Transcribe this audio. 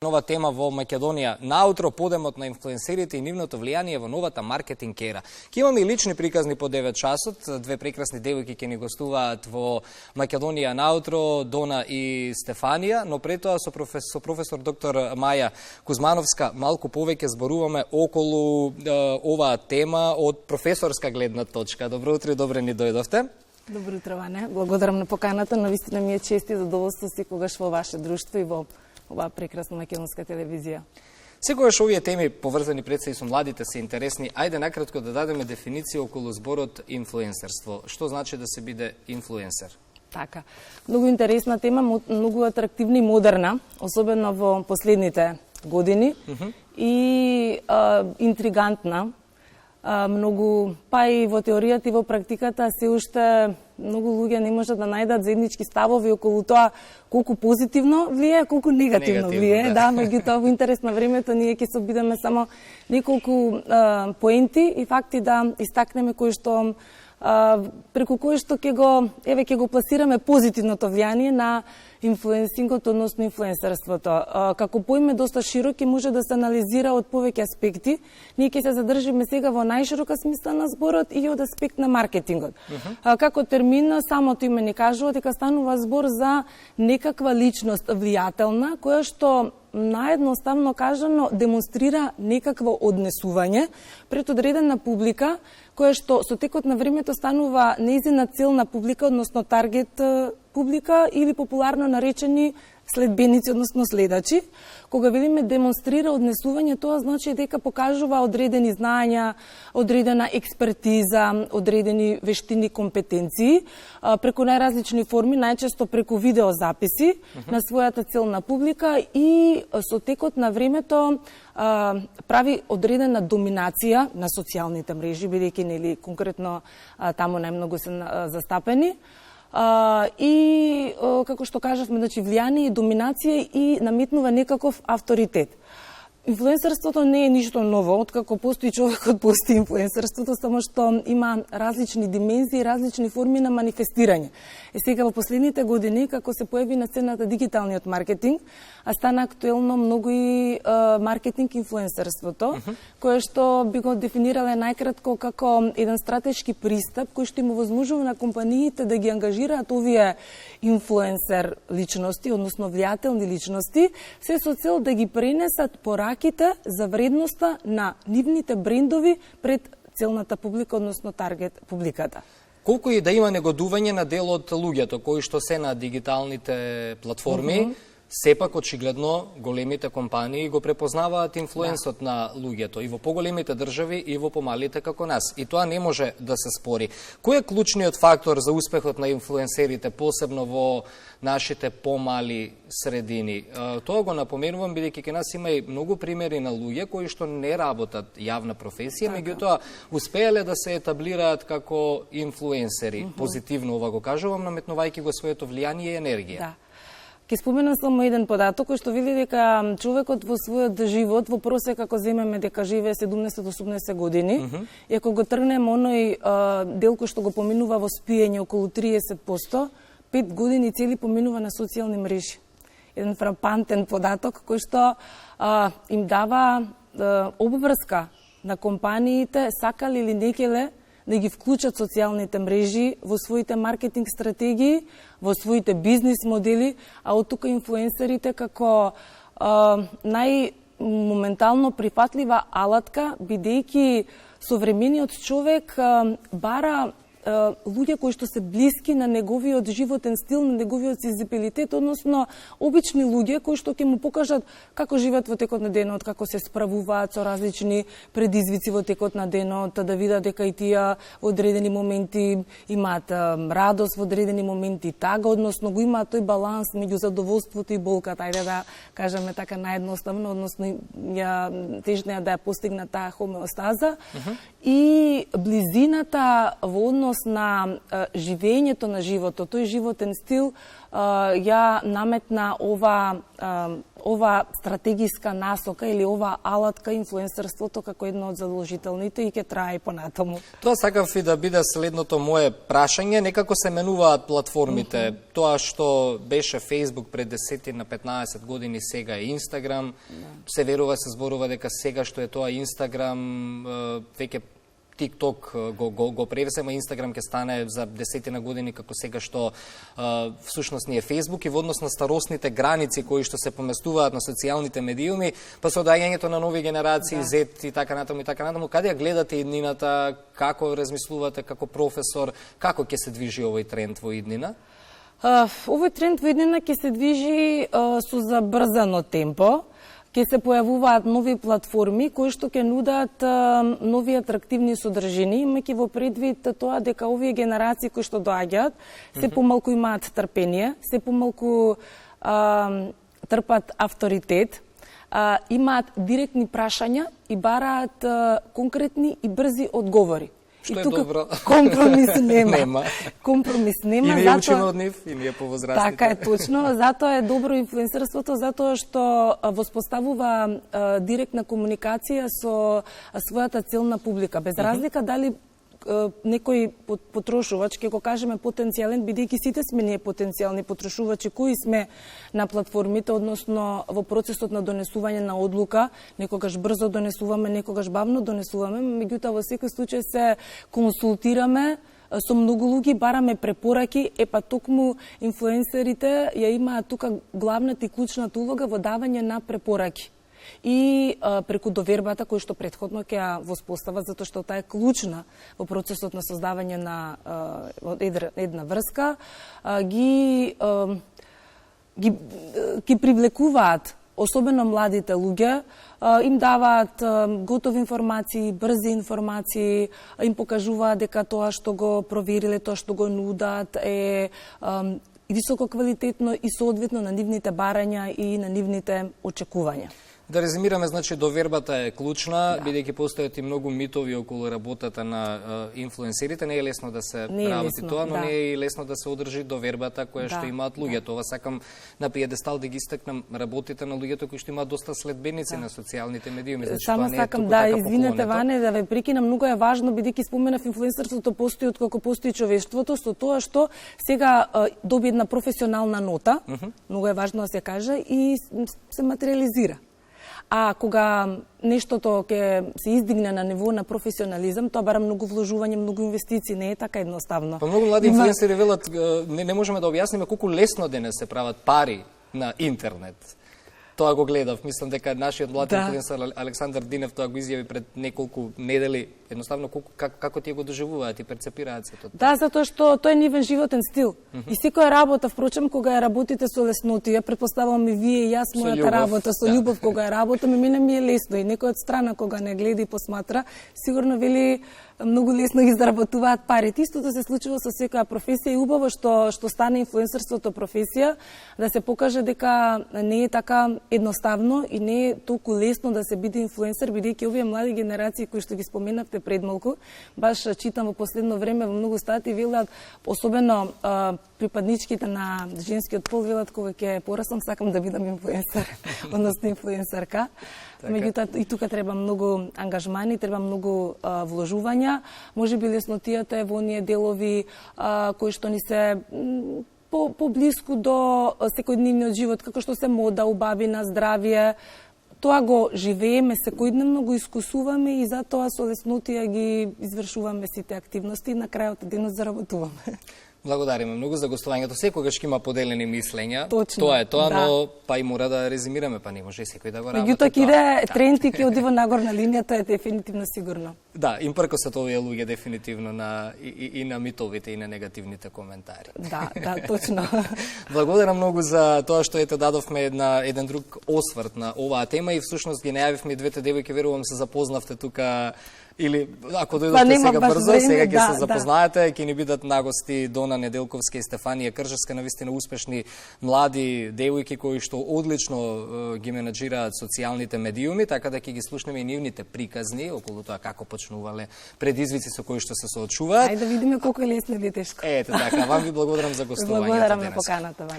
Нова тема во Македонија, наутро подемот на инфлуенсерите и нивното влијание во новата маркетинг ера. Ке имаме и лични приказни по 9 часот, две прекрасни девојки ќе ни гостуваат во Македонија наутро, Дона и Стефанија, но пред тоа со професор доктор Маја Кузмановска малку повеќе зборуваме околу оваа тема од професорска гледна точка. Добро утро и добре ни дојдовте. Добро утро, Ване. Благодарам на поканата, но вистина ми е чест и задоволство секогаш во ваше друштво и во оваа прекрасна македонска телевизија. Секогаш овие теми поврзани пред се и со младите се интересни. Ајде накратко да дадеме дефиниција околу зборот инфлуенсерство. Што значи да се биде инфлуенсер? Така. Многу интересна тема, многу атрактивна и модерна, особено во последните години и интригантна. Многу, па и во теоријата и во практиката се уште многу луѓе не можат да најдат заеднички ставови околу тоа колку позитивно влие, колку негативно влие. Да, меѓутоа во интерес на времето ние ќе се обидеме само неколку поенти и факти да истакнеме кои што преку кои што ќе го пласираме позитивното влијание на инфлуенсингот, односно инфлуенсерството. Како поиме доста широк и може да се анализира од повеќе аспекти. Ние ќе се задржиме сега во најширока смисла на зборот и од аспект на маркетингот. Како термин, самото име ни кажува дека станува збор за некаква личност влијателна, која што наедноставно кажано демонстрира некакво однесување пред одредена публика, која што со текот на времето станува нејзина целна публика, односно таргет публика или популарно наречени следбеници, односно следачи. Кога велиме демонстрира однесување, тоа значи дека покажува одредени знаења, одредена експертиза, одредени вештини, компетенции, преку најразлични форми, најчесто преку видеозаписи на својата целна публика и со текот на времето прави одредена доминација на социјалните мрежи, бидејќи нели конкретно таму најмногу се застапени. И, како што кажавме, значи, влијание и доминација и наметнува некаков авторитет. Инфлуенсерството не е ништо ново, откако постои човекот, постои инфлуенсерството, само што има различни димензии, различни форми на манифестирање. И сега во последните години, како се појави на сцената дигиталниот маркетинг, стана актуелно многу и маркетинг инфлуенсерството, кое што би го дефинирале најкратко како еден стратешки пристап кој што им овозможува на компаниите да ги ангажираат овие инфлуенсер личности, односно влијателни личности, се со цел да ги пренесат пораките за вредноста на нивните брендови пред целната публика, односно таргет публиката. Колку и да има негодување на дел од луѓето кои што се на дигиталните платформи, сепак очигледно големите компании го препознаваат инфлуенсот на луѓето и во поголемите држави и во помалите како нас. И тоа не може да се спори. Кој е клучниот фактор за успехот на инфлуенсерите, посебно во нашите помали средини? Тоа го напоменувам бидејќи кај нас има и многу примери на луѓе кои што не работат јавна професија, меѓутоа успеале да се етаблираат како инфлуенсери. Позитивно ова го кажувам, наметнувајќи го своето влијание и енергија. Да. Ке споменам само еден податок кој што вели дека човекот во својот живот во просек ако земеме дека живее 70-80 години, и ако го тргнеме оној дел кој што го поминува во спиење околу 30%, 5 години цели поминува на социјални мрежи. Еден фрапантен податок кој што им дава обврска на компаниите, сакале или некеле да ги вклучат социјалните мрежи во своите маркетинг стратегии, во своите бизнис модели, а од тука инфлуенсерите како најмоментално прифатлива алатка, бидејќи современиот човек бара луѓе кои што се блиски на неговиот животен стил, на неговиот сензибилитет, односно обични луѓе кои што ќе му покажат како живеат во текот на денот, како се справуваат со различни предизвици во текот на денот, да видат дека и тие во одредени моменти имаат радост, во одредени моменти тага, односно го имаат тој баланс меѓу задоволството и болката, ајде да кажеме така наједноставно, односно тежнеа да ја постигнат таа хомеостаза и близината во однос на живењето на животот, тој животен стил ја наметна ова стратегиска насока или ова алатка инфлуенсерството како едно од задолжителните и ќе трае понатаму. Тоа сакав и да биде следното мое прашање, некако се менуваат платформите. Тоа што беше Facebook пред 10 на 15 години, сега е Instagram. Се верува, се зборува дека сега што е тоа Instagram, веќе TikTok го превзема, Instagram ќе стане за 10 на години како сега што всушност не е Facebook, и во однос на старосните граници кои што се поместуваат на социјалните медиуми, па со доаѓањето на нови генерации, Z и така натаму, каде ја гледате иднината, како размислувате како професор, како ќе се движи овој тренд во иднина? Овој тренд во иднина ќе се движи со забрзано темпо. Ќе се појавуваат нови платформи кои што ќе нудат нови атрактивни содржини, имајќи во предвид тоа дека овие генерации кои што доаѓаат се помалку имаат трпение, се помалку трпат авторитет, имаат директни прашања и бараат конкретни и брзи одговори. Што е добро. Компромис нема. Компромис нема. И ние учиме од нив, и ние повозрастните. Така е, точно. Затоа е добро инфлуенсерството, затоа што воспоставува директна комуникација со својата целна публика. Без разлика дали некој потрошувач, ќе го кажеме потенцијален, бидејќи сите сме ние потенцијални потрошувачи кои сме на платформите, односно во процесот на донесување на одлука, некогаш брзо донесуваме, некогаш бавно донесуваме, меѓутоа во секој случај се консултираме со многу луѓе, бараме препораки, па токму инфлуенсерите ја имаат тука главната и клучната улога во давање на препораки. И преку довербата кој што претходно ќе ја воспостават, затоа што таа е клучна во процесот на создавање на една врска, ги привлекуваат особено младите луѓе, им даваат готови информации, брзи информации, им покажуваат дека тоа што го провериле, тоа што го нудат е високо квалитетно и соодветно на нивните барања и на нивните очекувања. Да резимираме, значи довербата е клучна, бидејќи постојат и многу митови околу работата на инфлуенсерите. Не е лесно да се работи тоа, но не е и лесно да се одржи довербата која што имаат луѓето. Ова сакам на пиедестал да ги истакнам работите на луѓето кои што имаат доста следбеници на социјалните медиуми. Значи, само сакам извинете, Ване, да ве прекинам, многу е важно, бидејќи споменав инфлуенсерството постои откако постои човештвото, со тоа што сега доби една професионална нота, многу е важно да се каже, и се материализира. А кога нештото ќе се издигне на ниво на професионализам, тоа бара многу вложување, многу инвестиции, не е така едноставно. Па многу млади инфлуенсери велат, не можеме да објасниме колку лесно денес се прават пари на интернет. Тоа го гледав, мислам дека нашиот млад инфлуенсер Александар Динев тоа го изјави пред неколку недели. Едноставно како тие го доживуваат и перцепираат се тоа. Да, затоа што тоа е нивен животен стил. И секоја работа, впрочем, кога ја работите со леснотија, претпоставувам и вие и јас мојата работа со љубов кога ја работам, и мене ми е лесно, и некој од страна кога не гледа и посматра, сигурно вели многу лесно ги заработуваат парите. Истото се случува со секоја професија и убаво што стане инфлуенсерството професија, да се покаже дека не е така едноставно и не е толку лесно да се биде инфлуенсер, бидејќи овие млади генерации кои што ги споменавте пред малку, баш читам во последно време во многу стати велат, особено припадничките на женскиот пол велат, кога ќе порасам сакам да бидам инфлуенсер, односно инфлуенсерка. Меѓутоа и тука треба многу ангажмани, треба многу вложувања. Можеби леснотијата е во оние делови кои што ни се поблиску до секојдневниот живот, како што се мода, убавина, здравје. Тоа го живееме секојдневно, го искусуваме и затоа со леснотија ги извршуваме сите активности и на крајот денот заработуваме. Благодариме многу за гостувањето. Секогаш има поделени мислења. Точно, тоа е тоа, но па и мора да резимираме, па не може секој да го работи. Меѓутоа иде тренд и ќе оди во нагорна линија, тоа е дефинитивно сигурно. Да, им пркосат овие луѓе дефинитивно и на митовите и на негативните коментари. Да, точно. Благодарам многу за тоа што ете дадовме еден друг осврт на оваа тема и всушност ги најавивме двете девојки, верувам се запознавте тука. Или, ако дојдовте сега брзо, сега ќе се запознаете, ќе ни бидат нагости Дона Неделковска и Стефанија Кржевска, навистина успешни млади девојки кои што одлично ги менаџираат социјалните медиуми, така да ќе ги слушнеме и нивните приказни околу тоа како почнувале, предизвици со кои што се соочуваат. Ајде да видиме колку е лесно или тешко. Ете така, вам ви благодарам за гостувањето денес. Благодарам на поканата, Ваня.